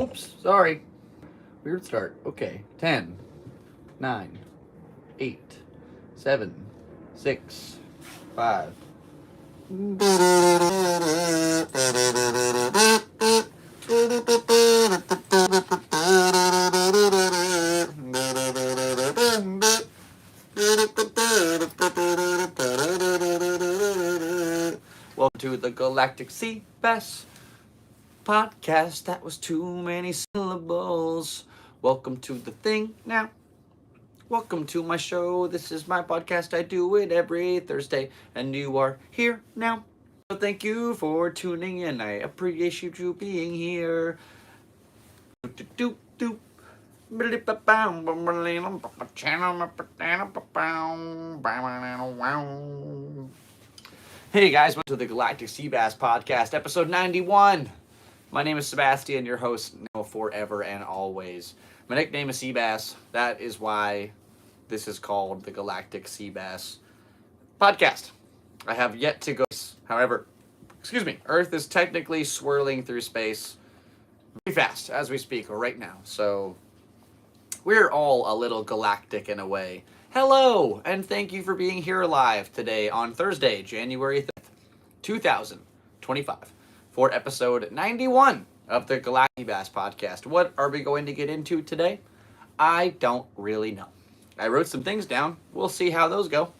Oops, sorry. Weird start. Okay. 10, 9, 8, 7, 6, 5. Welcome to the Galactic Seabass Podcast. That was too many syllables. Welcome to the thing now. Welcome to my show. This is my podcast. I do it every Thursday, and you are here now. So thank you for tuning in. I appreciate you being here. Hey guys, welcome to the Galactic Seabass Podcast, episode 91. My name is Sebastian, your host now forever and always. My nickname is Seabass. That is why this is called the Galactic Seabass Podcast. I have yet to go. However, Earth is technically swirling through space very fast as we speak right now. So we're all a little galactic in a way. Hello, and thank you for being here live today on Thursday, January 5th, 2025, for episode 91 of the Galactic Seabass Podcast. What are we going to get into today? I don't really know. I wrote some things down. We'll see how those go.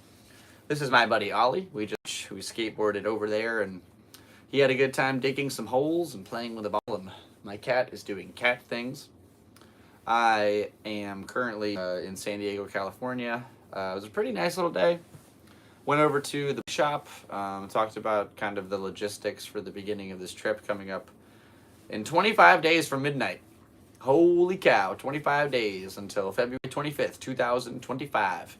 This is my buddy Ollie. We skateboarded over there, and he had a good time digging some holes and playing with a ball, and my cat is doing cat things. I am currently in San Diego, California. It was a pretty nice little day. Went over to the shop, talked about kind of the logistics for the beginning of this trip coming up in 25 days from midnight. Holy cow, 25 days until February 25th, 2025.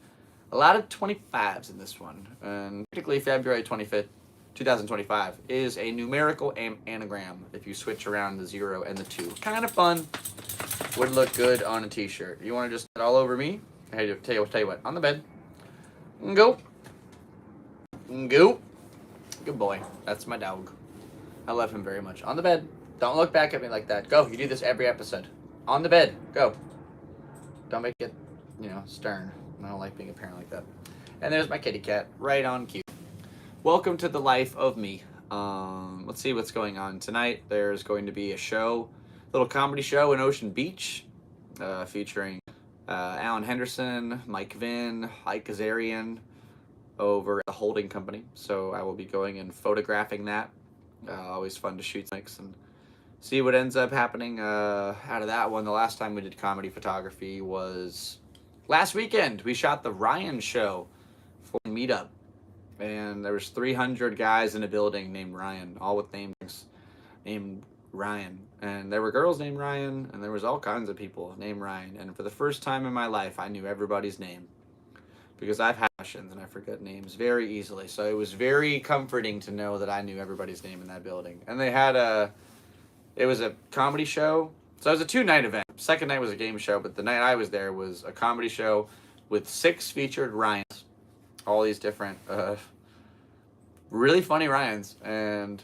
A lot of 25s in this one. And particularly February 25th, 2025 is a numerical anagram if you switch around the 0 and the 2. Kind of fun. Would look good on a t-shirt. You want to just get all over me? Hey, tell you what, on the bed. Go. Go. Good boy. That's my dog. I love him very much. On the bed. Don't look back at me like that. Go. You do this every episode. On the bed. Go. Don't make it, stern. I don't like being a parent like that. And there's my kitty cat. Right on cue. Welcome to the life of me. Let's see what's going on tonight. There's going to be a little comedy show in Ocean Beach, featuring Alan Henderson, Mike Vinn, Ike Kazarian over at the holding company. So I will be going and photographing that. Always fun to shoot mics and see what ends up happening out of that one. The last time we did comedy photography was last weekend. We shot the Ryan show for Meetup. And there was 300 guys in a building named Ryan, all with names named Ryan. And there were girls named Ryan, and there was all kinds of people named Ryan. And for the first time in my life, I knew everybody's name. Because I've had questions, and I forget names very easily. So it was very comforting to know that I knew everybody's name in that building. And they had it was a comedy show. So it was a 2-night event. Second night was a game show, but the night I was there was a comedy show with 6 featured Ryans. All these different, really funny Ryans. And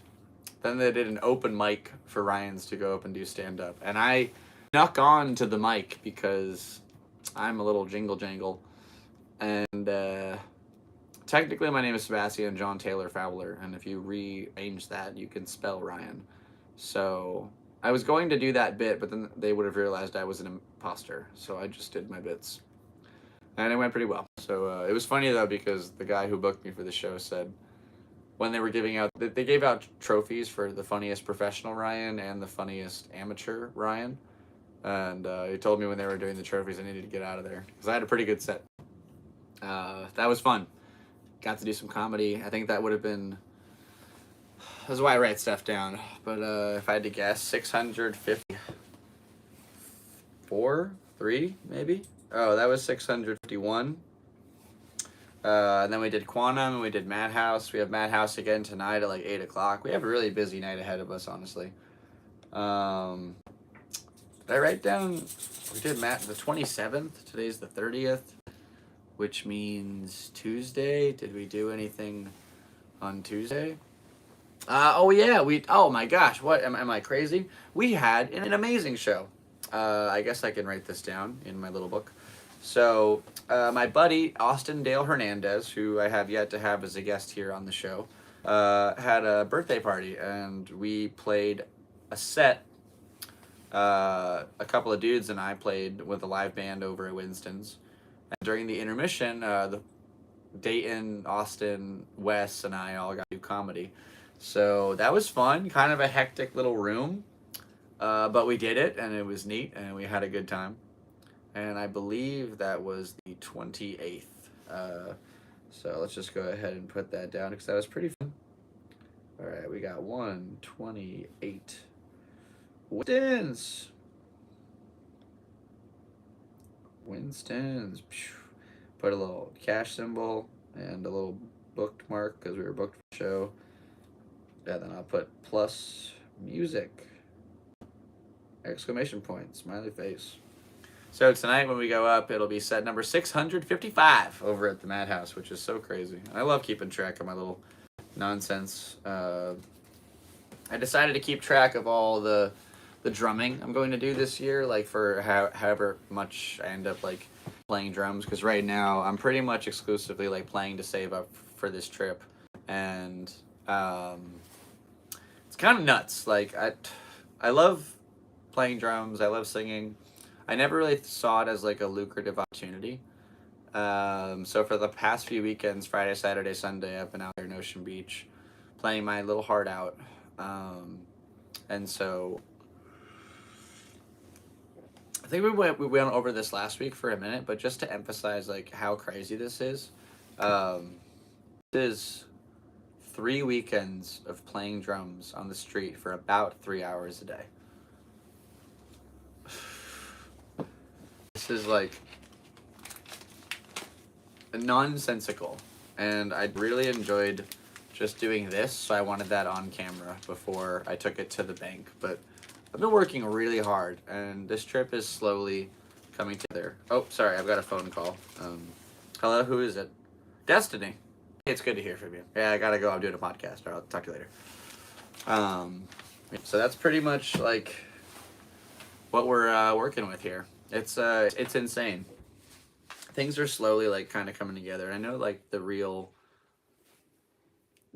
then they did an open mic for Ryans to go up and do stand-up. And I snuck on to the mic because I'm a little jingle-jangle. And technically my name is Sebastian John Taylor Fowler. And if you rearrange that, you can spell Ryan. So I was going to do that bit, but then they would have realized I was an imposter. So I just did my bits. And it went pretty well. So it was funny, though, because the guy who booked me for the show said when they were giving out, they gave out trophies for the funniest professional Ryan and the funniest amateur Ryan. And he told me when they were doing the trophies I needed to get out of there because I had a pretty good set. That was fun. Got to do some comedy. I think that would have been, that's why I write stuff down. But if I had to guess, 654, 3 maybe? Oh, that was 651. And then we did Quantum, and we did Madhouse. We have Madhouse again tonight at like 8 o'clock. We have a really busy night ahead of us, honestly. Did I write down, we did the 27th. Today's the 30th, which means Tuesday. Did we do anything on Tuesday? Oh yeah, oh my gosh, what am I crazy? We had an amazing show. I guess I can write this down in my little book. So, my buddy Austin Dale Hernandez, who I have yet to have as a guest here on the show, had a birthday party, and we played a set. A couple of dudes and I played with a live band over at Winston's. And during the intermission, the Dayton, Austin, Wes, and I all got to do comedy. So that was fun. Kind of a hectic little room, but we did it, and it was neat, and we had a good time. And I believe that was the 28th. So let's just go ahead and put that down because that was pretty fun. All right, we got 128. Winston's. Put a little cash symbol and a little bookmark because we were booked for the show. And then I'll put plus music. Exclamation point. Smiley face. So tonight when we go up, it'll be set number 655 over at the Madhouse, which is so crazy. I love keeping track of my little nonsense. I decided to keep track of all the drumming I'm going to do this year, like for however much I end up like playing drums, because right now I'm pretty much exclusively like playing to save up for this trip, and it's kind of nuts. Like I love playing drums, I love singing. I never really saw it as like a lucrative opportunity. So for the past few weekends, Friday, Saturday, Sunday, I've been out there in Ocean Beach playing my little heart out. And so I think we went over this last week for a minute, but just to emphasize like how crazy this is, this is 3 weekends of playing drums on the street for about 3 hours a day. This is like nonsensical, and I really enjoyed just doing this, so I wanted that on camera before I took it to the bank. But I've been working really hard, and this trip is slowly coming together. Oh, sorry, I've got a phone call. Hello, who is it? Destiny. It's good to hear from you. Yeah, I gotta go. I'm doing a podcast. I'll talk to you later. So that's pretty much like what we're working with here. It's insane. Things are slowly like kind of coming together. I know like the real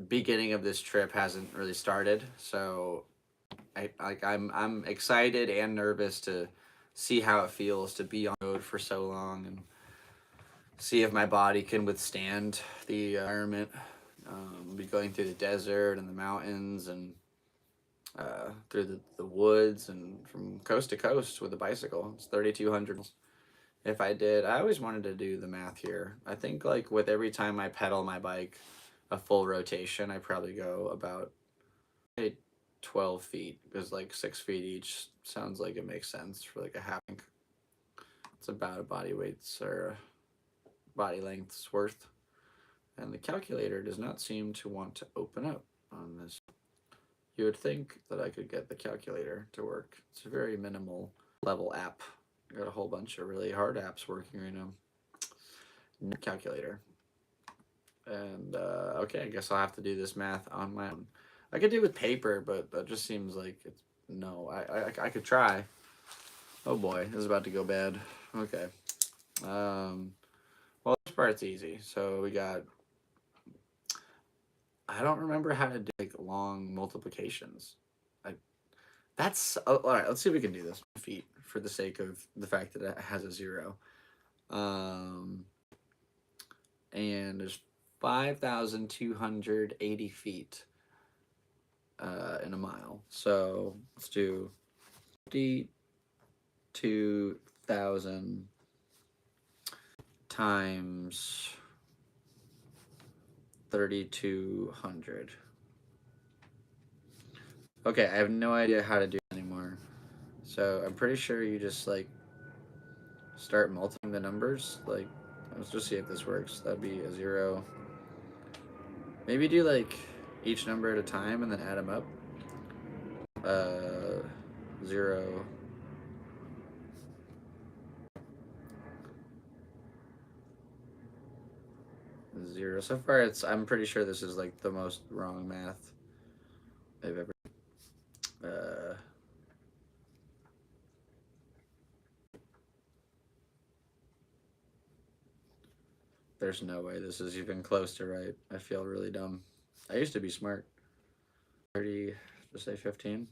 beginning of this trip hasn't really started, so I'm excited and nervous to see how it feels to be on the road for so long and see if my body can withstand the environment. We'll be going through the desert and the mountains and through the woods and from coast to coast with a bicycle. It's 3,200. If I always wanted to do the math here. I think like with every time I pedal my bike a full rotation, I probably go about 12 feet, because like 6 feet each sounds like it makes sense for like a half. It's about a body weight's or body length's worth. And the calculator does not seem to want to open up on this. You would think that I could get the calculator to work. It's a very minimal level app. I got a whole bunch of really hard apps working right now. No calculator. And okay, I guess I'll have to do this math on my own. I could do it with paper, but that just seems like it's no. I could try. Oh boy, this is about to go bad. Okay. Well, this part's easy. So we got. I don't remember how to do like long multiplications. That's all right. Let's see if we can do this. Feet, for the sake of the fact that it has a 0. And there's 5,280 feet in a mile. So let's do 52,000 times 3,200. Okay, I have no idea how to do it anymore. So I'm pretty sure you just like start multiplying the numbers. Like, let's just see if this works. That'd be a 0. Maybe do like each number at a time and then add them up. 0. So far, I'm pretty sure this is like the most wrong math they've ever. There's no way this is even close to right. I feel really dumb. I used to be smart. 30, just say 15.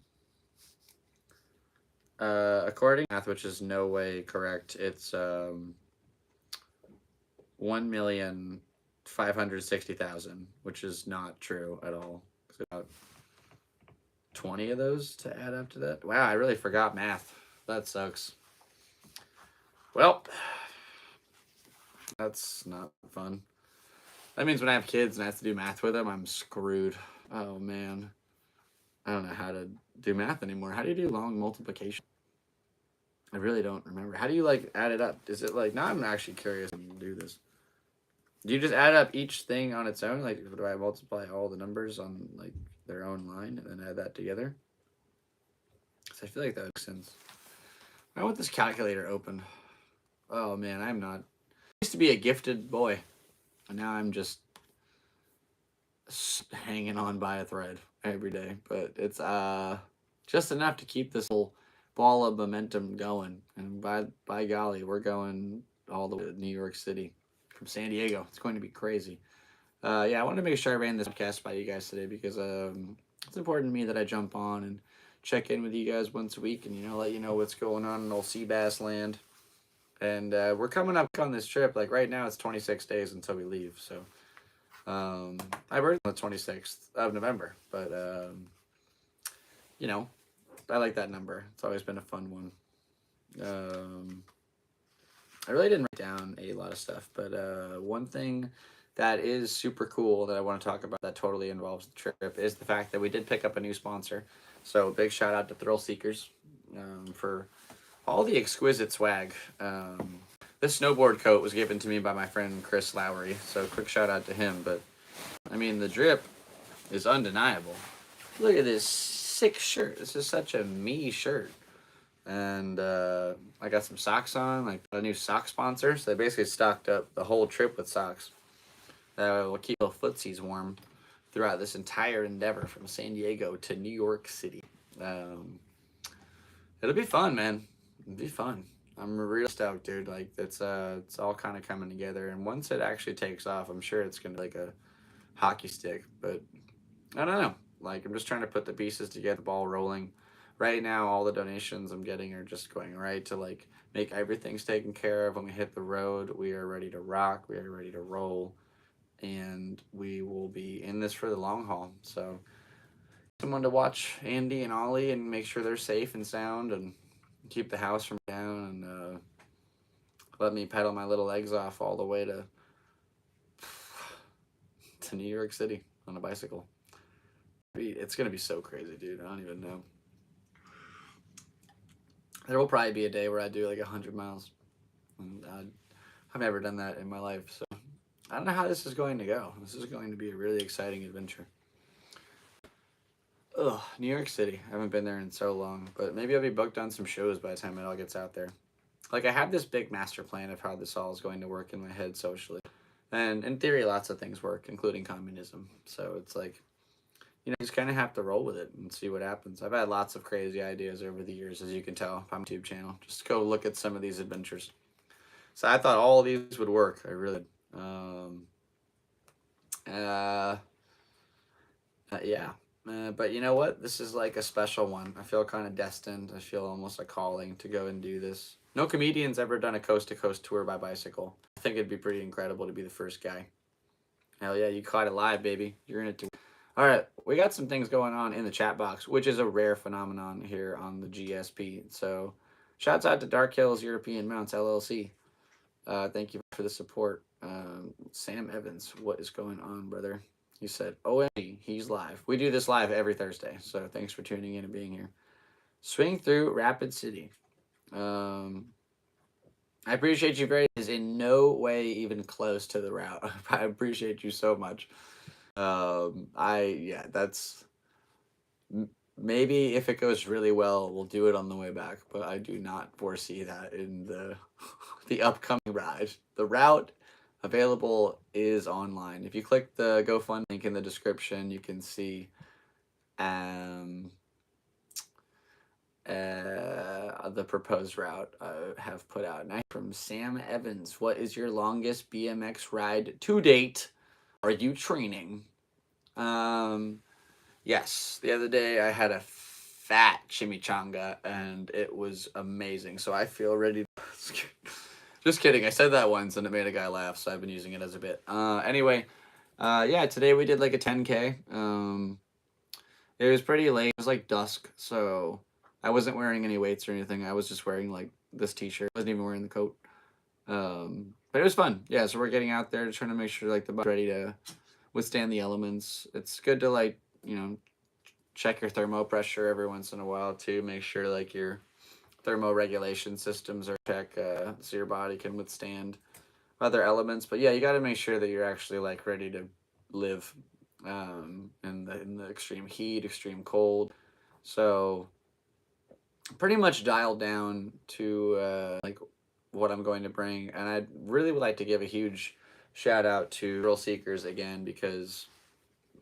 According to math, which is no way correct, it's 1,560,000, which is not true at all. It's about 20 of those to add up to that. Wow, I really forgot math. That sucks. Well, that's not fun. That means when I have kids and I have to do math with them, I'm screwed. Oh man, I don't know how to do math anymore. How do you do long multiplication? I really don't remember. How do you like add it up? Is it like, now I'm actually curious to do this. Do you just add up each thing on its own? Like, do I multiply all the numbers on like their own line and then add that together? Because I feel like that makes sense. I want this calculator open. Oh man, I'm not. I used to be a gifted boy, and now I'm just hanging on by a thread every day. But it's just enough to keep this whole ball of momentum going. And by golly, we're going all the way to New York City from San Diego. It's going to be crazy. Yeah, I wanted to make sure I ran this podcast by you guys today because it's important to me that I jump on and check in with you guys once a week and, you know, let you know what's going on in old Seabass land. And we're coming up on this trip. Like right now, it's 26 days until we leave. So I birthed on the 26th of November, but you know, I like that number. It's always been a fun one. I really didn't write down a lot of stuff, but one thing that is super cool that I want to talk about that totally involves the trip is the fact that we did pick up a new sponsor. So big shout out to Thrill Seekers for all the exquisite swag. This snowboard coat was given to me by my friend Chris Lowry, so quick shout out to him. But I mean, the drip is undeniable. Look at this sick shirt. This is such a me shirt. And I got some socks on, like a new sock sponsor. So they basically stocked up the whole trip with socks that will keep little footsies warm throughout this entire endeavor from San Diego to New York City. It'll be fun, man. It'll be fun. I'm real stoked, dude. Like it's all kind of coming together. And once it actually takes off, I'm sure it's gonna be like a hockey stick. But I don't know. Like I'm just trying to put the pieces together, the ball rolling. Right now, all the donations I'm getting are just going right to like make everything's taken care of. When we hit the road, we are ready to rock. We are ready to roll, and we will be in this for the long haul. So, someone to watch Andy and Ollie and make sure they're safe and sound, and keep the house from down, and let me pedal my little legs off all the way to New York City on a bicycle. It's gonna be so crazy, dude. I don't even know. There will probably be a day where I do like 100 miles. And I've never done that in my life, so I don't know how this is going to go. This is going to be a really exciting adventure. Ugh, New York City. I haven't been there in so long, but maybe I'll be booked on some shows by the time it all gets out there. Like I have this big master plan of how this all is going to work in my head socially. And in theory, lots of things work, including communism. So it's like, you know, you just kind of have to roll with it and see what happens. I've had lots of crazy ideas over the years, as you can tell on my YouTube channel. Just go look at some of these adventures. So I thought all of these would work. I really did. Yeah. But you know what? This is like a special one. I feel kind of destined. I feel almost a calling to go and do this. No comedian's ever done a coast-to-coast tour by bicycle. I think it'd be pretty incredible to be the first guy. Hell yeah, you caught it live, baby. You're in it too. All right, we got some things going on in the chat box, which is a rare phenomenon here on the GSP. So shouts out to Dark Hills European Mounts LLC. Thank you for the support. Sam Evans, what is going on, brother? He said, OMG, he's live. We do this live every Thursday, so thanks for tuning in and being here. Swing through Rapid City. I appreciate you very much. Is in no way even close to the route. I appreciate you so much. That's maybe if it goes really well, we'll do it on the way back, but I do not foresee that in the upcoming ride. The route available is online. If you click the GoFundMe link in the description, you can see um, the proposed route I have put out. And from Sam Evans, what is your longest BMX ride to date? Are you training? Yes, the other day I had a fat chimichanga and it was amazing. So I feel ready to... Just kidding. I said that once and it made a guy laugh, so I've been using it as a bit. Anyway, yeah, today we did like a 10K. It was pretty late. It was like dusk, so I wasn't wearing any weights or anything. I was just wearing like this t-shirt. I wasn't even wearing the coat. But it was fun. Yeah, so we're getting out there trying to make sure like the body's ready to withstand the elements. It's good to like, check your thermo pressure every once in a while too. Make sure like your thermoregulation systems are checked, so your body can withstand other elements. But yeah, you got to make sure that you're actually like ready to live in the extreme heat, extreme cold. So pretty much dialed down to like what I'm going to bring, and I really would like to give a huge shout out to Thrill Seekers again, because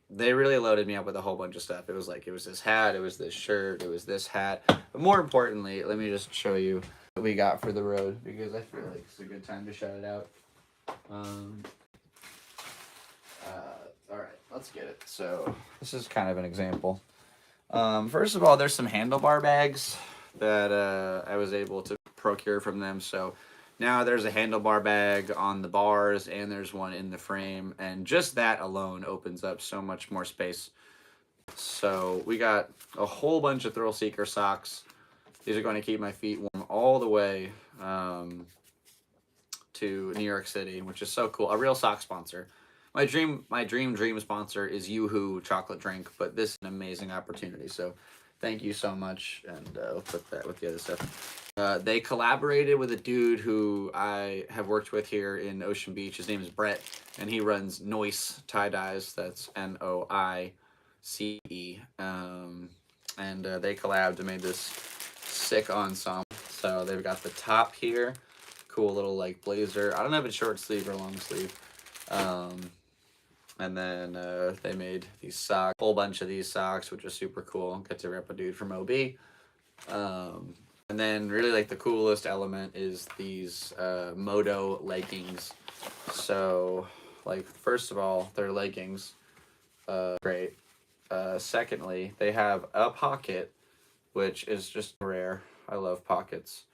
they really loaded me up with a whole bunch of stuff. It was this hat, it was this shirt, it was this hat. But more importantly, let me just show you what we got for the road, because I feel like it's a good time to shout it out. All right, let's get it. So this is kind of an example. First of all, there's some handlebar bags that I was able to procure from them. So now there's a handlebar bag on the bars and there's one in the frame, and just that alone opens up so much more space. So we got a whole bunch of Thrill Seeker socks. These are going to keep my feet warm all the way to New York City, which is so cool. A real sock sponsor. My dream sponsor is Yoo-Hoo chocolate drink, but this is an amazing opportunity. So thank you so much, and I'll put that with the other stuff. They collaborated with a dude who I have worked with here in Ocean Beach. His name is Brett, and he runs Noise Tie-Dyes. That's Noice. And they collabed and made this sick ensemble. So they've got the top here. Cool little like blazer. I don't know if it's short sleeve or long sleeve. And then they made these socks, a whole bunch of these socks, which is super cool. Get to rep a dude from OB. And then really like the coolest element is these Moto leggings. So like, first of all, they're leggings. Great. Secondly, they have a pocket, which is just rare. I love pockets.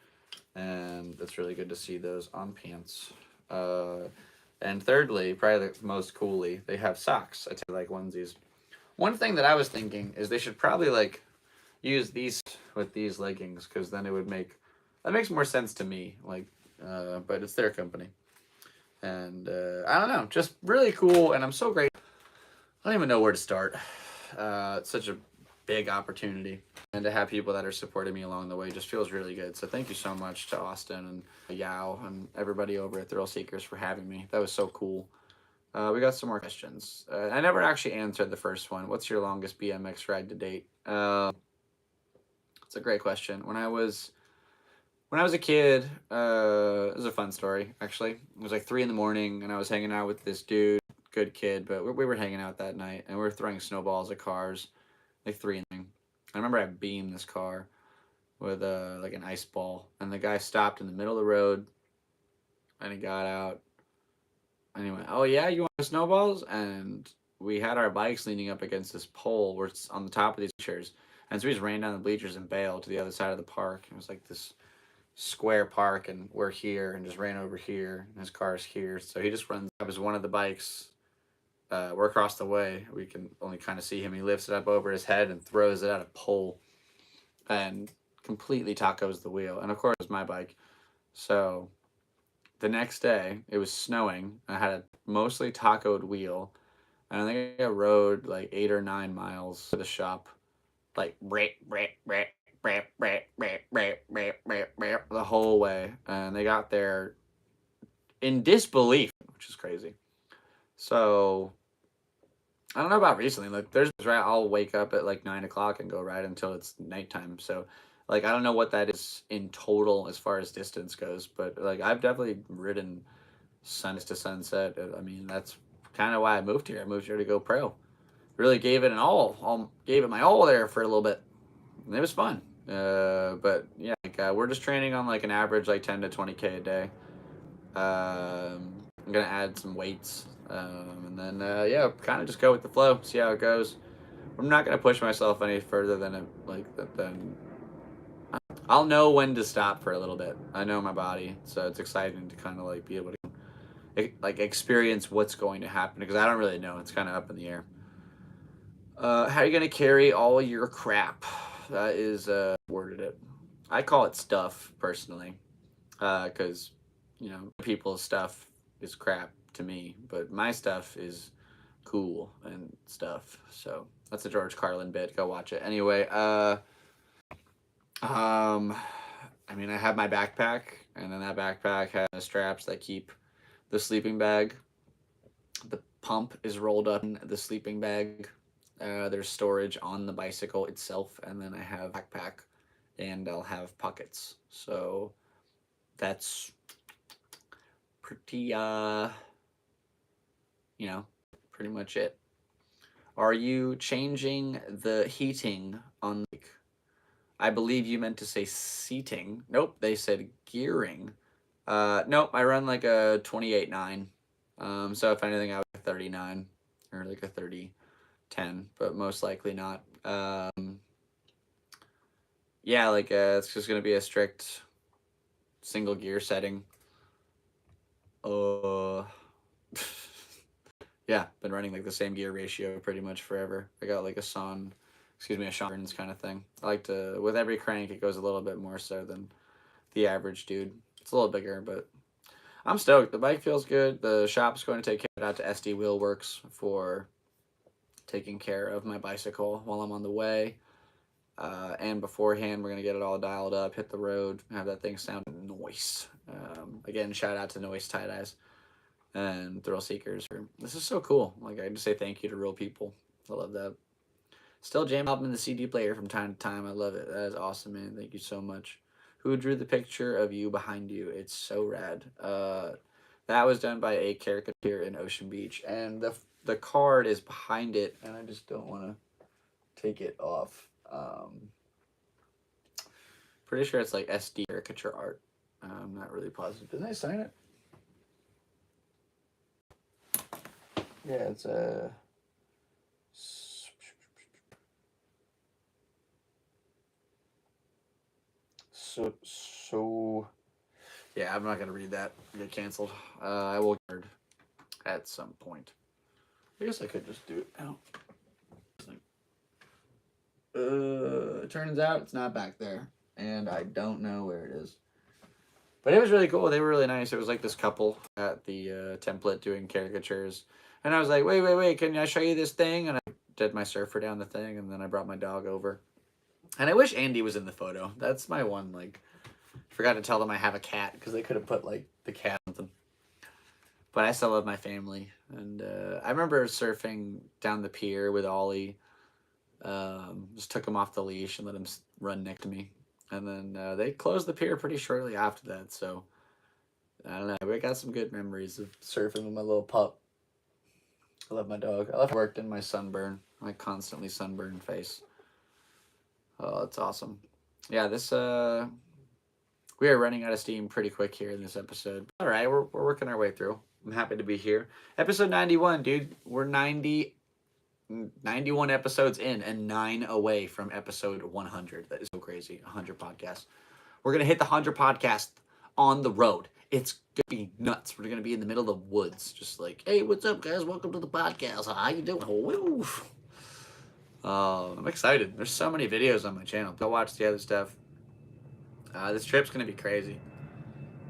And it's really good to see those on pants. And thirdly, probably the most coolly, they have socks. I take like onesies. One thing that I was thinking is they should probably like use these with these leggings, because then it would that makes more sense to me. Like, but it's their company, and I don't know, just really cool. And I'm so grateful. I don't even know where to start. It's such a big opportunity, and to have people that are supporting me along the way just feels really good. So thank you so much to Austin and Yao and everybody over at Thrill Seekers for having me. That was so cool. We got some more questions. I never actually answered the first one. What's your longest BMX ride to date? It's a great question. When I was a kid, it was a fun story, actually. It was like 3 a.m, and I was hanging out with this dude, good kid, but we were hanging out that night, and we were throwing snowballs at cars, like 3 a.m. I remember I beamed this car with like an ice ball, and the guy stopped in the middle of the road, and he got out, and he went, "Oh yeah, you want snowballs?" And we had our bikes leaning up against this pole where it's on the top of these bleachers, and so we just ran down the bleachers and bailed to the other side of the park. It was like this square park, and we're here, and just ran over here, and his car's here. So he just runs up as one of the bikes. We're across the way. We can only kind of see him. He lifts it up over his head and throws it at a pole and completely tacos the wheel. And of course, it was my bike. So the next day, it was snowing. I had a mostly tacoed wheel. And I think I rode like 8 or 9 miles to the shop. Like, the whole way. And they got there in disbelief, which is crazy. So I don't know about recently. Like, I'll wake up at like 9 o'clock and go ride until it's nighttime. So, like, I don't know what that is in total as far as distance goes. But like, I've definitely ridden sunset to sunset. I mean, that's kind of why I moved here. I moved here to go pro. really gave it gave it my all there for a little bit. And it was fun. But yeah, like, we're just training on like an average like 10 to 20K a day. I'm gonna add some weights, and then yeah, kind of just go with the flow, see how it goes. I'm not gonna push myself any further than then I'll know when to stop for a little bit. I know my body, so it's exciting to kind of like be able to like experience what's going to happen because I don't really know. It's kind of up in the air. How are you gonna carry all your crap? That is worded it. I call it stuff personally, because people's stuff is crap to me, but my stuff is cool and stuff. So that's a George Carlin bit. Go watch it. Anyway, I mean, I have my backpack, and then that backpack has straps that keep the sleeping bag. The pump is rolled up in the sleeping bag. There's storage on the bicycle itself, and then I have a backpack, and I'll have pockets. So that's pretty, pretty much it. Are you changing the heating on the bike? I believe you meant to say seating. Nope, they said gearing. Nope, I run like a 28.9. So if anything, I would 39 or like a 30.10, but most likely not. Yeah, like it's just gonna be a strict single gear setting. Yeah, been running like the same gear ratio pretty much forever. I got like a Sean Burns kind of thing. I like to, with every crank, it goes a little bit more so than the average dude. It's a little bigger, but I'm stoked. The bike feels good. The shop's going to take care of it out to SD Wheel Works for taking care of my bicycle while I'm on the way. And beforehand, we're going to get it all dialed up, hit the road, have that thing sound nice. Again, shout out to Noise Tie-Dyes and Thrill Seekers. This is so cool. Like, I just say thank you to real people. I love that. Still jam album in the CD player from time to time. I love it. That is awesome, man. Thank you so much. Who drew the picture of you behind you? It's so rad. That was done by a caricature in Ocean Beach, and the card is behind it, and I just don't want to take it off. Pretty sure it's like SD caricature art. I'm not really positive. Didn't I sign it? Yeah, it's a. So. Yeah, I'm not gonna read that. Get canceled. I will get at some point. I guess I could just do it now. It turns out it's not back there, and I don't know where it is. But it was really cool. They were really nice. It was like this couple at the template doing caricatures, and I was like, wait, can I show you this thing? And I did my surfer down the thing, and then I brought my dog over. And I wish Andy was in the photo. That's my one, like, forgot to tell them I have a cat, because they could have put, like, the cat or something. But I still love my family. And I remember surfing down the pier with Ollie. Just took him off the leash and let him run next to me. And then they closed the pier pretty shortly after that. So, I don't know. We got some good memories of surfing with my little pup. I love my dog. I love worked in my sunburn. My constantly sunburned face. Oh, that's awesome. Yeah, this, we are running out of steam pretty quick here in this episode. All right, we're working our way through. I'm happy to be here. Episode 91, dude. We're 91 episodes in and 9 away from episode 100. That is so crazy. 100 podcasts. We're going to hit the 100 podcast on the road. It's going to be nuts. We're going to be in the middle of the woods. Just like, hey, what's up, guys? Welcome to the podcast. How you doing? Woo. I'm excited. There's so many videos on my channel. Go watch the other stuff. This trip's going to be crazy.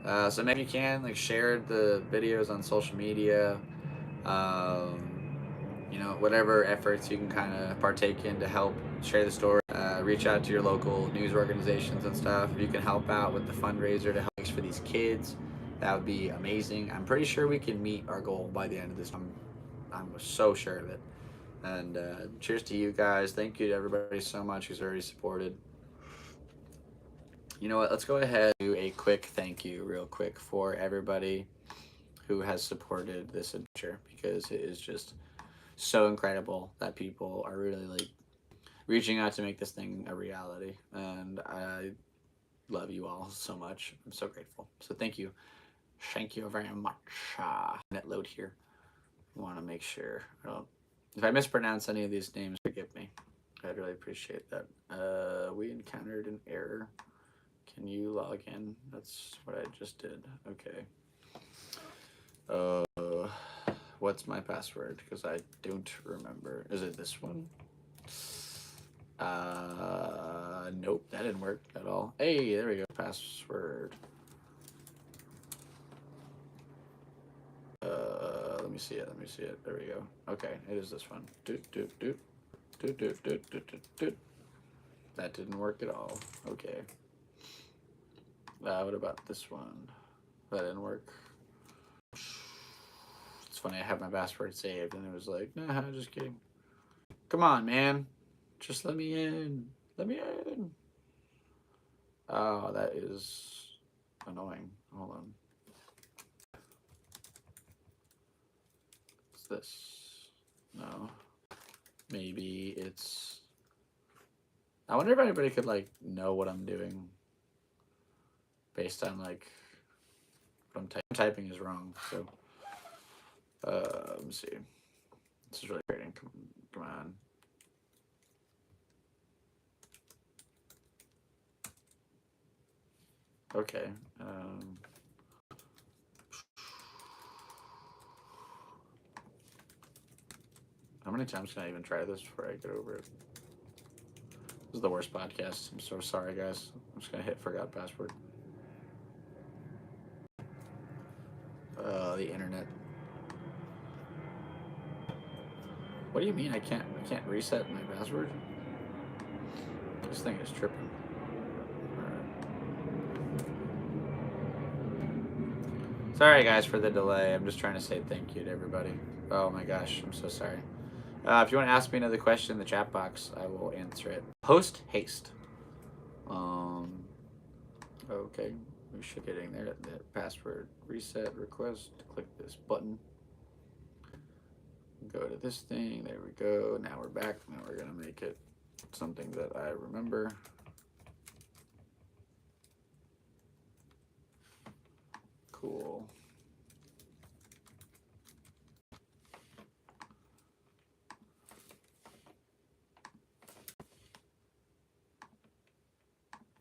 So maybe you can like share the videos on social media. Whatever efforts you can kind of partake in to help share the story. Reach out to your local news organizations and stuff. If you can help out with the fundraiser to help for these kids, that would be amazing. I'm pretty sure we can meet our goal by the end of this. I'm so sure of it. And cheers to you guys. Thank you to everybody so much who's already supported. You know what? Let's go ahead and do a quick thank you real quick for everybody who has supported this adventure, because it is just so incredible that people are really like reaching out to make this thing a reality. And I love you all so much. I'm so grateful. So thank you. Thank you very much. Net load here. I want to make sure I don't. If I mispronounce any of these names, forgive me. I'd really appreciate that. We encountered an error. Can you log in? That's what I just did. Okay. What's my password? Because I don't remember. Is it this one? Nope, that didn't work at all. Hey, there we go. Password. Let me see it. Let me see it. There we go. Okay, it is this one. Doot, doot, doot. Doot, doot, doot, doot, doot, doot. That didn't work at all. Okay. What about this one? That didn't work. It's funny, I have my password saved, and it was like, nah, just kidding. Come on, man. Just let me in. Let me in. Oh, that is annoying. Hold on. What's this? No. Maybe it's... I wonder if anybody could, like, know what I'm doing based on, like, what I'm typing is wrong, so... let me see. This is really great. Come on. Okay. How many times can I even try this before I get over it? This is the worst podcast. I'm so sorry, guys. I'm just gonna hit forgot password. The internet. What do you mean I can't reset my password? This thing is tripping. Sorry, guys, for the delay. I'm just trying to say thank you to everybody. Oh my gosh, I'm so sorry. If you want to ask me another question in the chat box, I will answer it. Post haste. Okay, we should get in there. The password reset request. Click this button. Go to this thing. There we go. Now we're back. Now we're gonna make it something that I remember. Cool.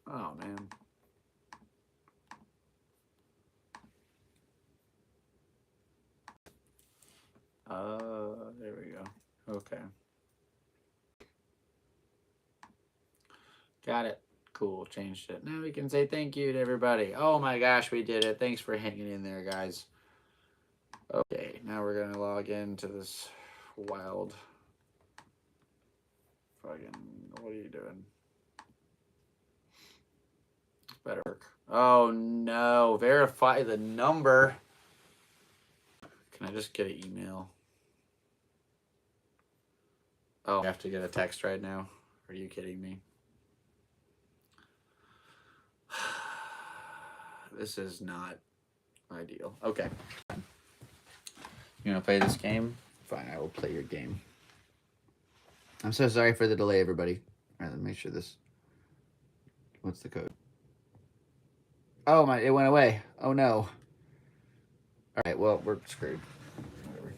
Oh man. There we go. Okay. Got it. Cool. Changed it. Now we can say thank you to everybody. Oh my gosh, we did it. Thanks for hanging in there, guys. Okay, now we're gonna log into this wild fucking... What are you doing? Better work. Oh no, verify the number. Can I just get an email? Oh, I have to get a text right now. Are you kidding me? This is not ideal. Okay. You want to play this game? Fine, I will play your game. I'm so sorry for the delay, everybody. All right, let me make sure this... What's the code? Oh, it went away. Oh, no. All right, well, we're screwed. Whatever.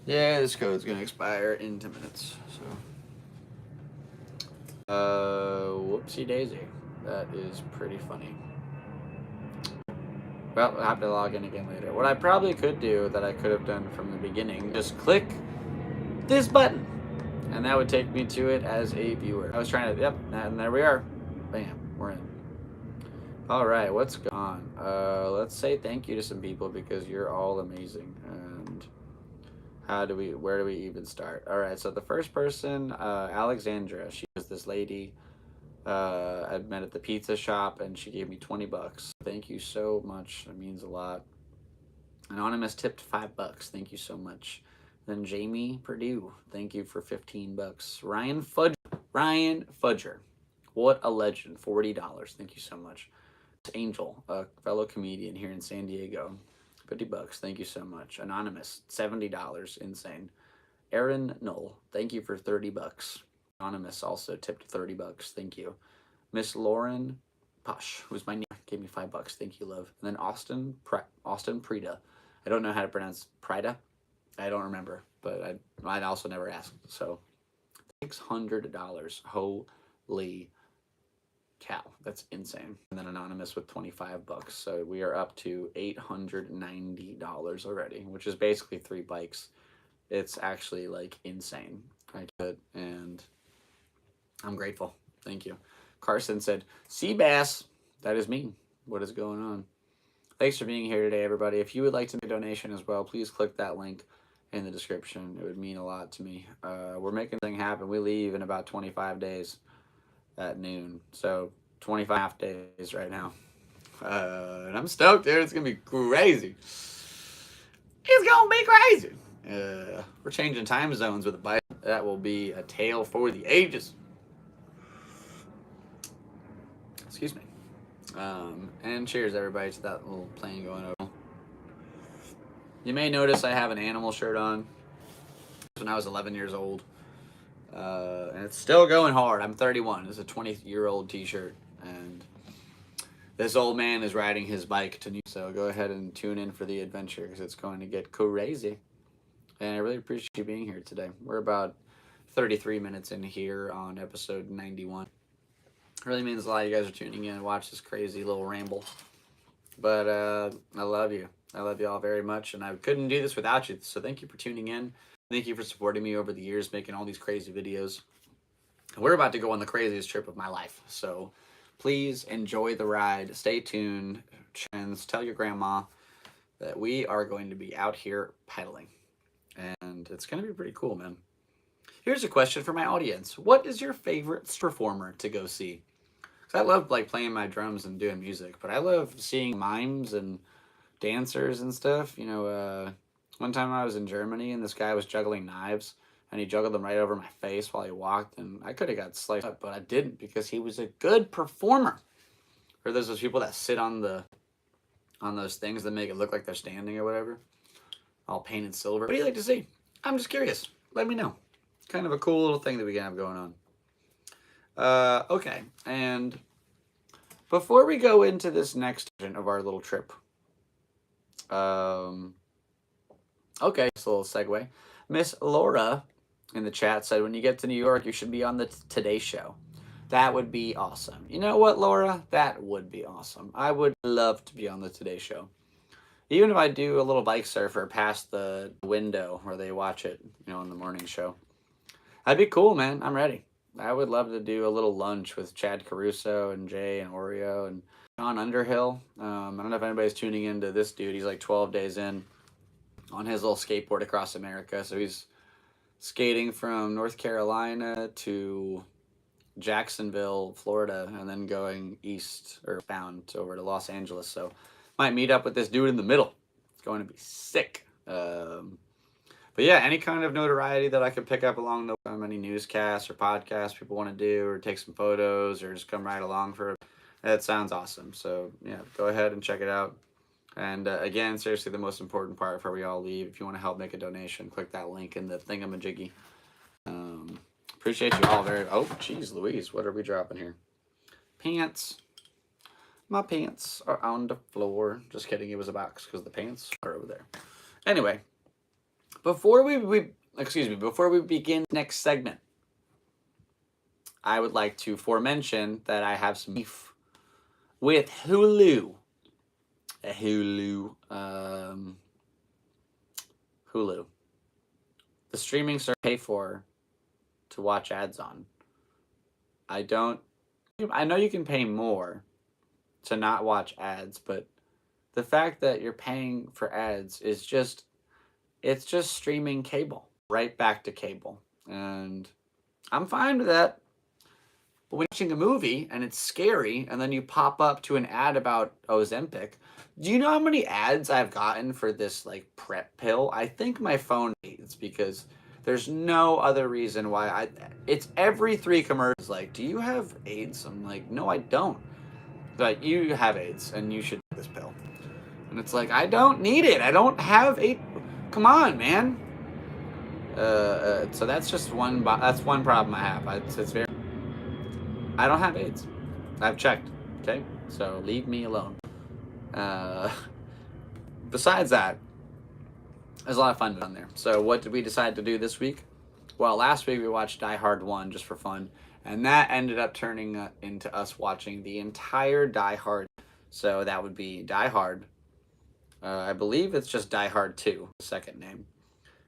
Yeah, this code's going to expire in 10 minutes, so... whoopsie daisy. That is pretty funny. Well, I'll have to log in again later. What I probably could do that I could have done from the beginning, just click this button. And that would take me to it as a viewer. I was trying to, yep, and there we are. Bam, we're in. All right, what's going on? Let's say thank you to some people because you're all amazing. And where do we even start? All right, so the first person, Alexandra, she was this lady I met at the pizza shop, and she gave me $20. Thank you so much. It means a lot. Anonymous tipped $5. Thank you so much. Then Jamie Purdue, thank you for $15. Ryan Fudger, what a legend, $40. Thank you so much. Angel, a fellow comedian here in San Diego, $50. Thank you so much. Anonymous, $70. Insane. Aaron Knoll, thank you for $30. Anonymous also tipped $30. Thank you. Miss Lauren Push, who's my name, gave me $5. Thank you, love. And then Austin Prida. I don't know how to pronounce Prida. I don't remember, but I'd also never asked. So $600. Holy cow, that's insane. And then Anonymous with $25. So we are up to $890 already, which is basically 3 bikes. It's actually like insane. I could, and I'm grateful. Thank you. Carson said, Seabass. That is me. What is going on? Thanks for being here today, everybody. If you would like to make a donation as well, please click that link in the description. It would mean a lot to me. We're making things happen. We leave in about 25 days at noon. So 25 days right now. And I'm stoked, dude. It's going to be crazy. It's going to be crazy. We're changing time zones with a bike. That will be a tale for the ages. Excuse me. And cheers, everybody, to that little plane going over. You may notice I have an animal shirt on. When I was 11 years old. And it's still going hard. I'm 31. It's a 20-year-old t-shirt. And this old man is riding his bike to New York. So go ahead and tune in for the adventure because it's going to get crazy. And I really appreciate you being here today. We're about 33 minutes in here on episode 91. It really means a lot. You guys are tuning in and watch this crazy little ramble. But I love you. I love you all very much. And I couldn't do this without you. So thank you for tuning in. Thank you for supporting me over the years, making all these crazy videos. We're about to go on the craziest trip of my life. So please enjoy the ride. Stay tuned. Tell your grandma that we are going to be out here pedaling. And it's going to be pretty cool, man. Here's a question for my audience. What is your favorite performer to go see? Because I love like playing my drums and doing music, but I love seeing mimes and dancers and stuff. You know, one time I was in Germany and this guy was juggling knives and he juggled them right over my face while he walked, and I could have got sliced up, but I didn't because he was a good performer. Or there's those people that sit on those things that make it look like they're standing or whatever, all painted silver. What do you like to see? I'm just curious. Let me know. Kind of a cool little thing that we can have going on. Okay, and before we go into this next section of our little trip, okay, just a little segue. Miss Laura in the chat said, when you get to New York, you should be on the Today Show. That would be awesome. You know what, Laura? That would be awesome. I would love to be on the Today Show. Even if I do a little bike surfer past the window where they watch it, you know, on the morning show. That'd be cool, man. I'm ready. I would love to do a little lunch with Chad Caruso and Jay and Oreo and John Underhill. I don't know if anybody's tuning into this dude. He's like 12 days in on his little skateboard across America. So he's skating from North Carolina to Jacksonville, Florida, and then going east or bound over to Los Angeles. So might meet up with this dude in the middle. It's going to be sick. But yeah, any kind of notoriety that I could pick up along the way, any newscasts or podcasts people want to do, or take some photos, or just come right along for it, that sounds awesome. So yeah, go ahead and check it out. And again, seriously, the most important part before we all leave, if you want to help make a donation, click that link in the thingamajiggy. Appreciate you all very. Oh, geez, Louise, what are we dropping here? Pants. My pants are on the floor. Just kidding, it was a box because the pants are over there. Anyway, before we begin next segment, I would like to foremention that I have some beef with Hulu. Hulu. The streaming service I pay for to watch ads on. I know you can pay more to not watch ads, but the fact that you're paying for ads is just, it's just streaming cable right back to cable. And I'm fine with that. But when you're watching a movie and it's scary and then you pop up to an ad about Ozempic, do you know how many ads I've gotten for this like prep pill? I think my phone hates because there's no other reason why it's every 3 commercials like, do you have AIDS? I'm like, no, I don't. But you have AIDS and you should take this pill. And it's like, I don't need it. I don't have AIDS. Come on, man. So that's just one problem I have. I don't have AIDS. I've checked. Okay, so leave me alone. Besides that, there's a lot of fun on there. So what did we decide to do this week? Well, last week we watched Die Hard 1 just for fun, and that ended up turning into us watching the entire Die Hard. So that would be Die Hard. I believe it's just Die Hard 2, the second name.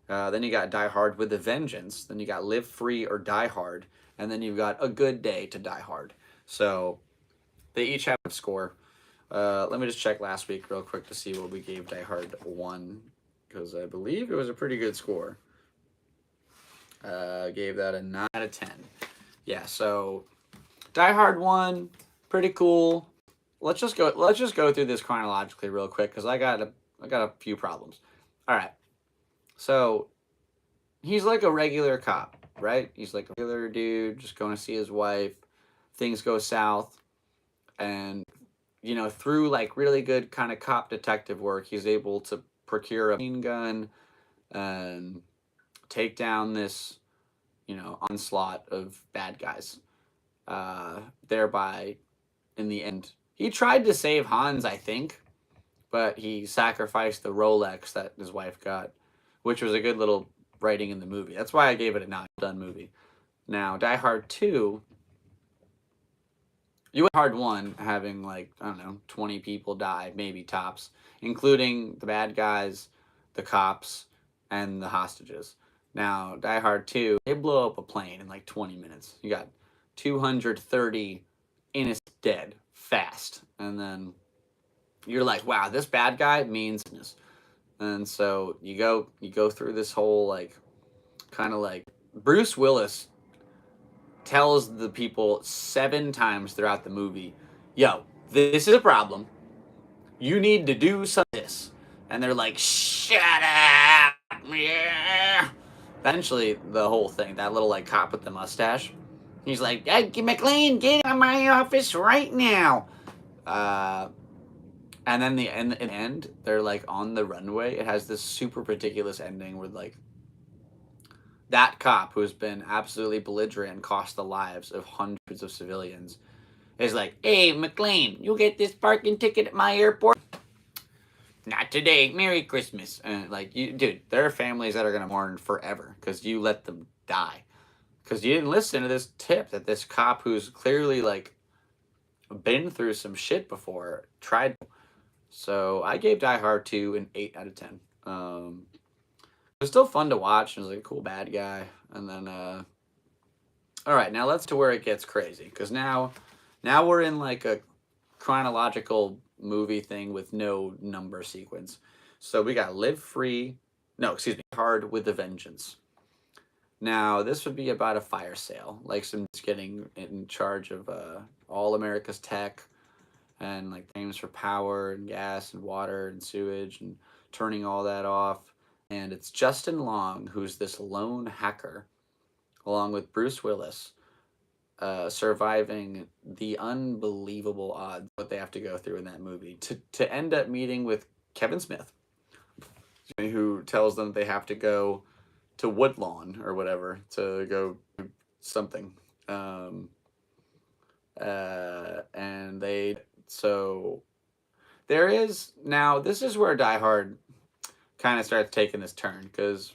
Then you got Die Hard with a Vengeance. Then you got Live Free or Die Hard. And then you've got A Good Day to Die Hard. So they each have a score. Let me just check last week real quick to see what we gave Die Hard 1. Because I believe it was a pretty good score. Gave that a 9 out of 10. Yeah, so Die Hard 1, pretty cool. Let's just go through this chronologically real quick because I got a few problems. All right. So he's like a regular cop, right? He's like a regular dude just going to see his wife. Things go south, and through like really good kind of cop detective work, he's able to procure a machine gun and take down this onslaught of bad guys. Thereby, in the end, he tried to save Hans, I think, but he sacrificed the Rolex that his wife got, which was a good little writing in the movie. That's why I gave it a 9 done movie. Now, Die Hard 2, you went Hard 1 having 20 people die, maybe tops, including the bad guys, the cops, and the hostages. Now, Die Hard 2, they blow up a plane in 20 minutes. You got 230 innocent dead fast. And then you're like, wow, this bad guy means business. And so you go through this whole Bruce Willis tells the people 7 times throughout the movie, yo, this is a problem. You need to do some of this. And they're like, shut up. Yeah. Eventually, the whole thing, that little cop with the mustache, he's like, hey, McLean, get out of my office right now. And then in the end, they're on the runway. It has this super ridiculous ending where that cop who's been absolutely belligerent and cost the lives of hundreds of civilians is like, hey, McLean, you get this parking ticket at my airport? Not today. Merry Christmas. And dude, there are families that are going to mourn forever because you let them die. Because you didn't listen to this tip that this cop who's clearly been through some shit before tried. So I gave Die Hard 2 an 8 out of 10. It was still fun to watch. It was a cool bad guy. And then, all right, now let's to where it gets crazy. Because now we're in a chronological movie thing with no number sequence. So we got Hard with a Vengeance. Now, this would be about a fire sale. Some getting in charge of all America's tech and claims for power and gas and water and sewage and turning all that off. And it's Justin Long, who's this lone hacker, along with Bruce Willis, surviving the unbelievable odds what they have to go through in that movie to end up meeting with Kevin Smith, who tells them they have to go to Woodlawn or whatever to go do something. And so there is now, this is where Die Hard kind of starts taking this turn, because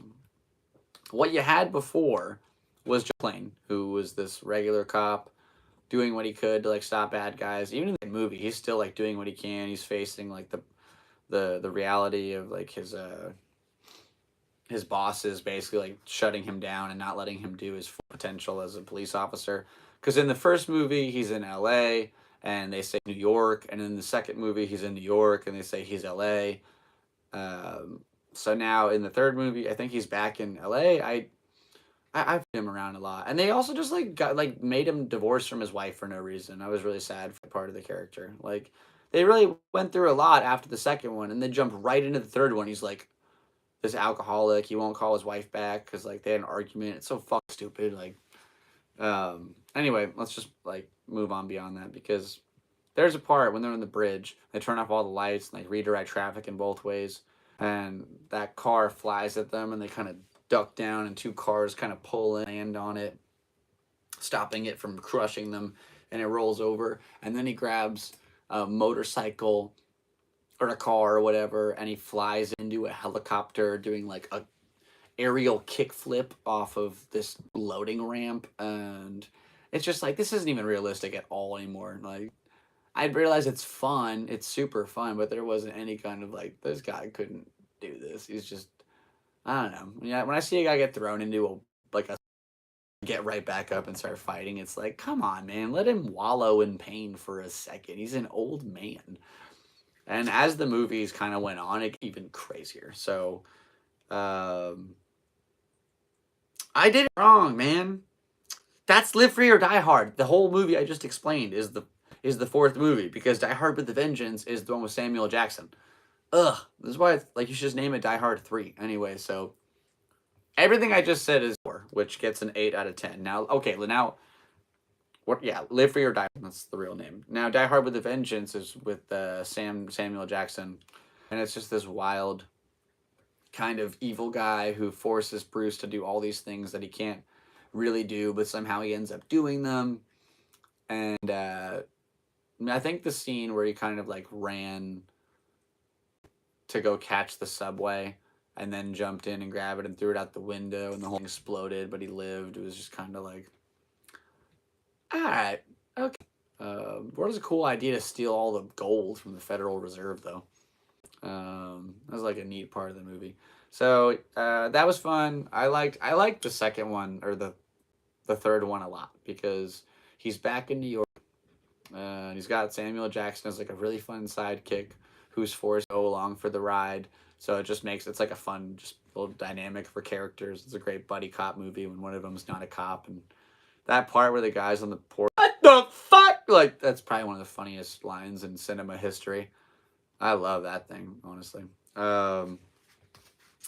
what you had before was Joe Plain, who was this regular cop doing what he could to stop bad guys. Even in the movie, he's still doing what he can. He's facing the reality of his bosses basically shutting him down and not letting him do his full potential as a police officer. Because in the first movie, he's in LA and they say New York, and in the second movie, he's in New York and they say he's LA. So now in the third movie, I think he's back in LA. I've him around a lot, and they also just made him divorce from his wife for no reason. I was really sad for part of the character. They really went through a lot after the second one, and then jumped right into the third one. He's this alcoholic. He won't call his wife back because they had an argument. It's so fucking stupid. Anyway, let's just move on beyond that, because there's a part when they're on the bridge, they turn off all the lights and they redirect traffic in both ways, and that car flies at them and they kind of duck down and two cars kind of pull and land on it, stopping it from crushing them, and it rolls over, and then he grabs a motorcycle or a car or whatever, and he flies into a helicopter doing like a aerial kickflip off of this loading ramp, and it's just like, this isn't even realistic at all anymore. Like, I realize it's fun, it's super fun, but there wasn't any kind of like, this guy couldn't do this. He's just, I don't know. Yeah, when I see a guy get thrown into a get right back up and start fighting, it's like, come on, man, let him wallow in pain for a second. He's an old man. And as the movies kind of went on, it got even crazier. So, I did it wrong, man. That's Live Free or Die Hard. The whole movie I just explained is the fourth movie, because Die Hard with a Vengeance is the one with Samuel Jackson. Ugh. This is why like you should just name it Die Hard 3. Anyway, so everything I just said is 4, which gets an 8 out of 10. Now, okay, now what? Yeah, Live Free or Die. That's the real name. Now, Die Hard with a Vengeance is with Samuel Jackson, and it's just this wild kind of evil guy who forces Bruce to do all these things that he can't really do, but somehow he ends up doing them. And I think the scene where he kind of like ran to go catch the subway and then jumped in and grabbed it and threw it out the window and the whole thing exploded, but he lived. It was just kind of like, all right, okay. What is a cool idea to steal all the gold from the Federal Reserve, though? That was like a neat part of the movie. So that was fun. I liked the second one, or the third one, a lot, because he's back in New York. And he's got Samuel Jackson as like a really fun sidekick who's forced to go along for the ride. So it just makes it's like a fun, just little dynamic for characters. It's a great buddy cop movie when one of them's not a cop, and that part where the guy's on the porch, what the fuck? Like, that's probably one of the funniest lines in cinema history. I love that thing, honestly. So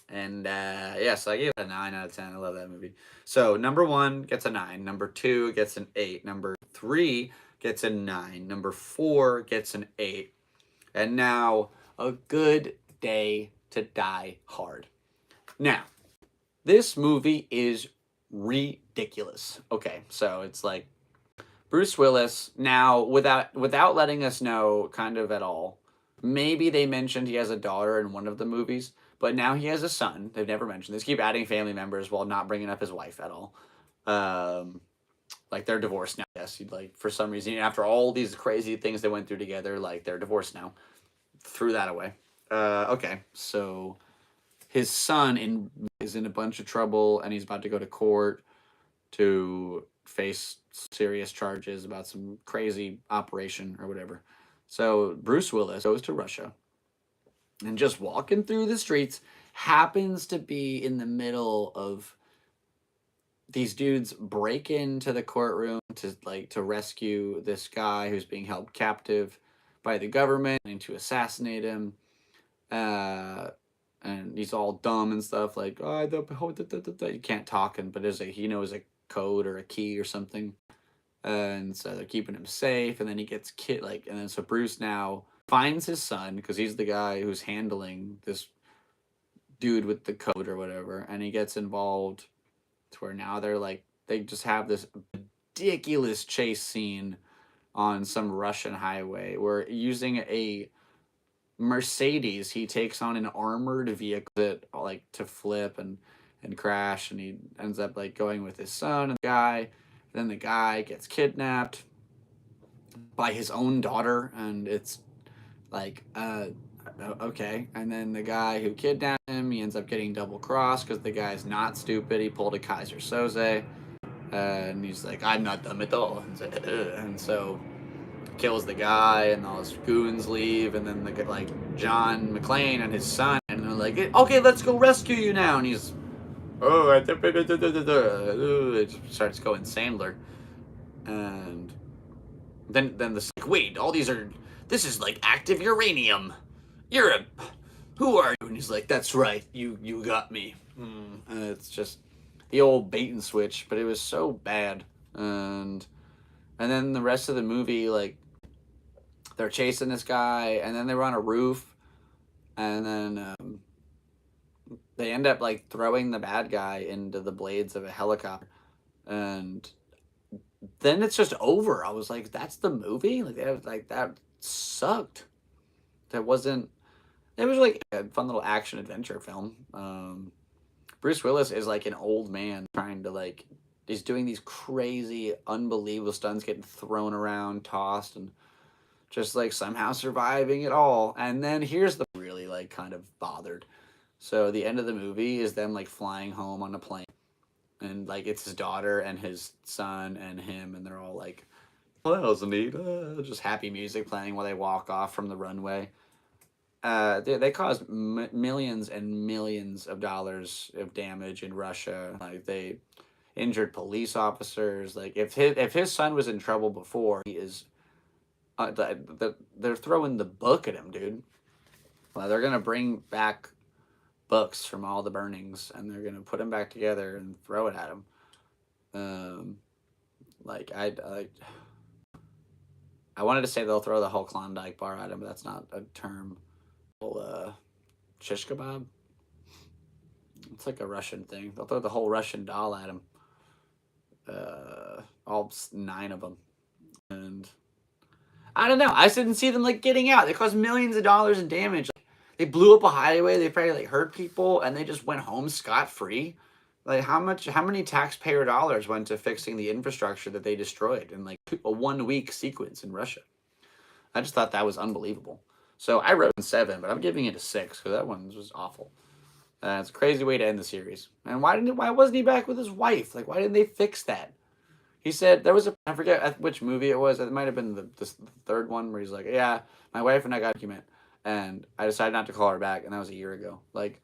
I gave it a 9 out of 10. I love that movie. So number 1 gets a 9. Number 2 gets an 8. Number 3 gets a 9. Number 4 gets an 8. And now, A Good Day to Die Hard. Now, this movie is ridiculous. Okay, so it's like Bruce Willis, now without letting us know kind of at all. Maybe they mentioned he has a daughter in one of the movies, but now he has a son. They've never mentioned this. Keep adding family members while not bringing up his wife at all. Like, they're divorced now. Yes, like, for some reason, after all these crazy things they went through together, like, they're divorced now. Threw that away. Okay, so his son is in a bunch of trouble, and he's about to go to court to face serious charges about some crazy operation or whatever. So Bruce Willis goes to Russia, and just walking through the streets happens to be in the middle of these dudes break into the courtroom to rescue this guy who's being held captive by the government and to assassinate him. And he's all dumb and stuff, like, you can't talk, but he knows a code or a key or something. And so they're keeping him safe, and then he gets and then so Bruce now finds his son, because he's the guy who's handling this dude with the code or whatever, and he gets involved to where now they just have this ridiculous chase scene on some Russian highway where, using a Mercedes, he takes on an armored vehicle that to flip and crash, and he ends up going with his son and the guy. Then the guy gets kidnapped by his own daughter, and it's okay. And then the guy who kidnapped him, he ends up getting double crossed because the guy's not stupid. He pulled a Kaiser Soze, and he's like, I'm not dumb at all. And so kills the guy, and all his goons leave, and then John McClane and his son, and they're like, okay, let's go rescue you now. And he's, it starts going Sandler, and then wait, this is active uranium. Who are you? And he's like, that's right, you got me. And it's just the old bait and switch, but it was so bad. And then the rest of the movie, they're chasing this guy, and then they were on a roof, and then they end up like throwing the bad guy into the blades of a helicopter, and then it's just over. I was like, that's the movie? That sucked. That wasn't. It was like a fun little action adventure film. Bruce Willis is like an old man trying to like. He's doing these crazy, unbelievable stunts, getting thrown around, tossed, and just like somehow surviving it all. And then here's the really like kind of bothered. So the end of the movie is them like flying home on a plane, and like it's his daughter and his son and him, and they're all like, "Well, that was neat." Just happy music playing while they walk off from the runway. They caused millions and millions of dollars of damage in Russia. Like they injured police officers. Like if his son was in trouble before, he is. They're throwing the book at him, dude. They're gonna bring back books from all the burnings, and they're gonna put them back together and throw it at him. Like I wanted to say they'll throw the whole Klondike bar at him, but that's not a term. Shish kebab. It's like a Russian thing. They'll throw the whole Russian doll at him. All 9 of them, and I don't know. I didn't see them like getting out. They caused millions of dollars in damage. They blew up a highway. They probably like hurt people, and they just went home scot free. Like how many taxpayer dollars went to fixing the infrastructure that they destroyed in like a 1-week sequence in Russia? I just thought that was unbelievable. So I wrote 7, but I'm giving it a 6 because that one was awful. It's a crazy way to end the series. And why wasn't he back with his wife? Like why didn't they fix that? He said there was I forget which movie it was. It might have been the 3rd one where he's like, yeah, my wife and I got a document, and I decided not to call her back, and that was a year ago. Like,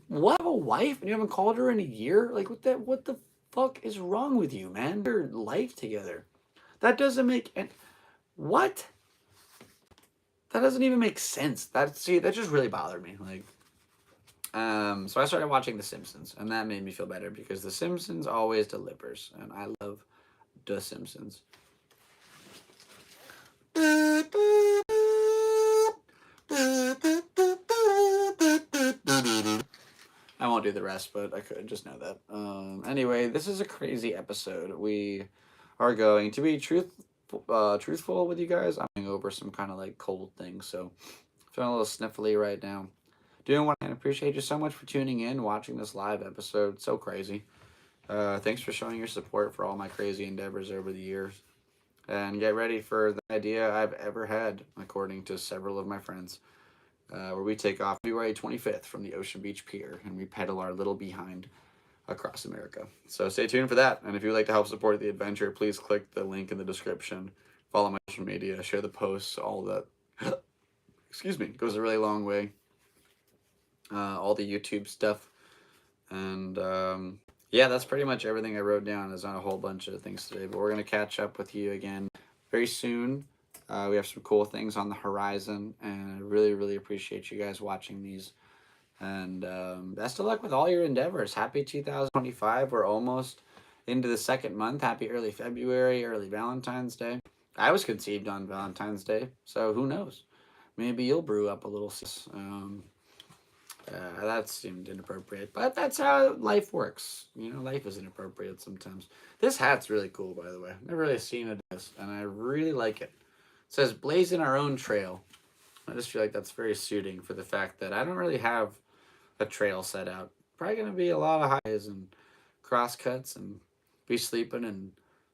what? Have a wife and you haven't called her in a year? Like, what the fuck is wrong with you, man? Your life together. That doesn't make what? That doesn't even make sense. That just really bothered me. Like, so I started watching The Simpsons, and that made me feel better because The Simpsons always delivers, and I love The Simpsons. I won't do the rest, but I could just know that. Anyway, this is a crazy episode. We are going to be truthful with you guys. I'm going over some kind of like cold things, so feeling a little sniffly right now. Doing what I appreciate you so much for tuning in, watching this live episode. So crazy. Thanks for showing your support for all my crazy endeavors over the years. And get ready for the idea I've ever had, according to several of my friends, where we take off February 25th from the Ocean Beach Pier and we pedal our little behind across America. So stay tuned for that. And if you'd like to help support the adventure, please click the link in the description. Follow my social media, share the posts, all that. Excuse me, goes a really long way. All the YouTube stuff. And yeah, that's pretty much everything I wrote down. There's not a whole bunch of things today, but we're going to catch up with you again very soon. We have some cool things on the horizon, and I really, really appreciate you guys watching these. And best of luck with all your endeavors. Happy 2025. We're almost into the 2nd month. Happy early February, early Valentine's Day. I was conceived on Valentine's Day, so who knows? Maybe you'll brew up a little. That seemed inappropriate, but that's how life works. You know, life is inappropriate sometimes. This hat's really cool, by the way. I've never really seen it, and I really like it. It says, blazing our own trail. I just feel like that's very suiting for the fact that I don't really have a trail set out. Probably going to be a lot of highs and crosscuts and be sleeping in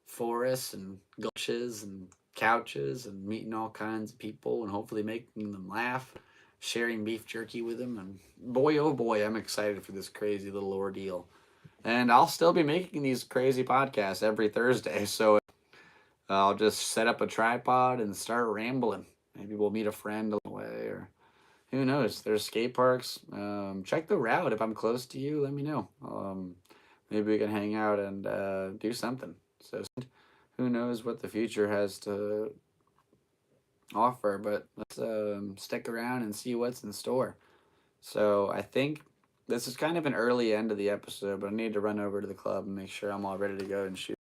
forests and gulches and couches and meeting all kinds of people and hopefully making them laugh, sharing beef jerky with them, and boy, oh boy, I'm excited for this crazy little ordeal. And I'll still be making these crazy podcasts every Thursday, so I'll just set up a tripod and start rambling. Maybe we'll meet a friend along the way, or who knows? There's skate parks. Check the route. If I'm close to you, let me know. Maybe we can hang out and do something. So who knows what the future has to offer, but let's stick around and see what's in store. So I think this is kind of an early end of the episode, but I need to run over to the club and make sure I'm all ready to go and shoot.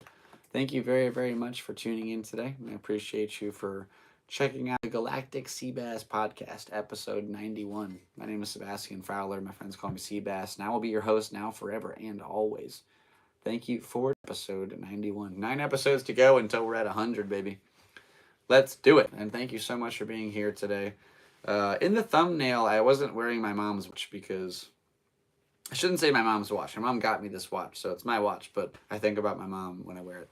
Thank you very, very much for tuning in today. I appreciate you for checking out the Galactic Seabass Podcast, episode 91. My name is Cashapp Fowler. My friends call me Seabass, and I will be your host now, forever, and always. Thank you for episode 91. 9 episodes to go until we're at 100, baby. Let's do it. And thank you so much for being here today. In the thumbnail, I wasn't wearing my mom's watch because I shouldn't say my mom's watch. My mom got me this watch, so it's my watch, but I think about my mom when I wear it.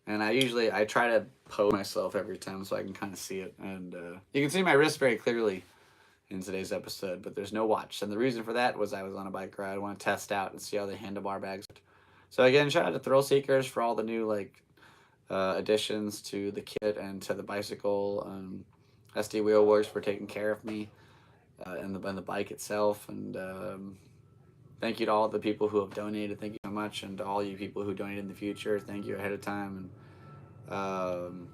And I try to pose myself every time so I can kind of see it. And you can see my wrist very clearly in today's episode, but there's no watch. And the reason for that was I was on a bike ride. I want to test out and see how the handlebar bags work. So again, shout out to Thrill Seekers for all the new additions to the kit and to the bicycle. SD Wheel Works for taking care of me and the bike itself. And thank you to all the people who have donated. Thank you so much. And to all you people who donate in the future, thank you ahead of time. And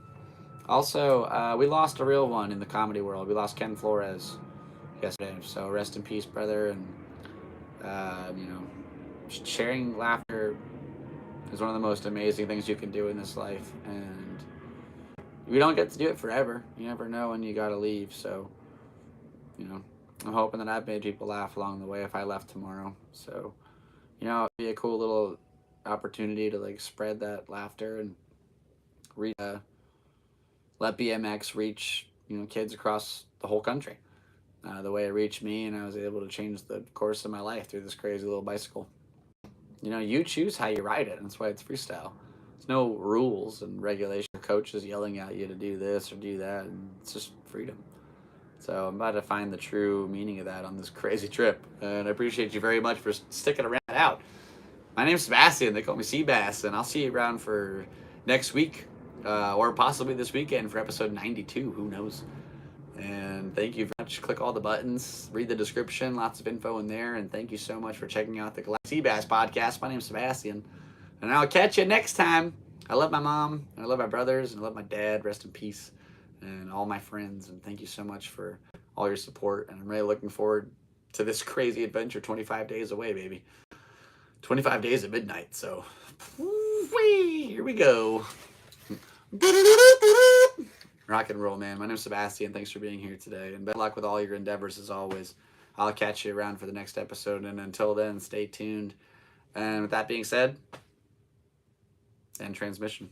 also, we lost a real one in the comedy world. We lost Ken Flores yesterday. So rest in peace, brother. And, sharing laughter is one of the most amazing things you can do in this life. And we don't get to do it forever. You never know when you got to leave. So, I'm hoping that I've made people laugh along the way if I left tomorrow. So, it'd be a cool little opportunity to spread that laughter and let BMX reach kids across the whole country the way it reached me, and I was able to change the course of my life through this crazy little bicycle. You choose how you ride it, and that's why it's freestyle. There's no rules and regulation or coaches yelling at you to do this or do that, and it's just freedom. So I'm about to find the true meaning of that on this crazy trip, and I appreciate you very much for sticking around out. My name's Sebastian. They call me Seabass, and I'll see you around for next week or possibly this weekend for episode 92. Who knows? And thank you very much. Click all the buttons, read the description, lots of info in there, and thank you so much for checking out the Galactic Seabass Podcast. My name's Sebastian, and I'll catch you next time. I love my mom, and I love my brothers, and I love my dad. Rest in peace. And all my friends, and thank you so much for all your support, and I'm really looking forward to this crazy adventure. 25 days away, baby. 25 days at midnight, so here we go. Rock and roll, man. My name's Sebastian. Thanks for being here today, and best luck with all your endeavors as always. I'll catch you around for the next episode, and until then, stay tuned. And with that being said, end transmission.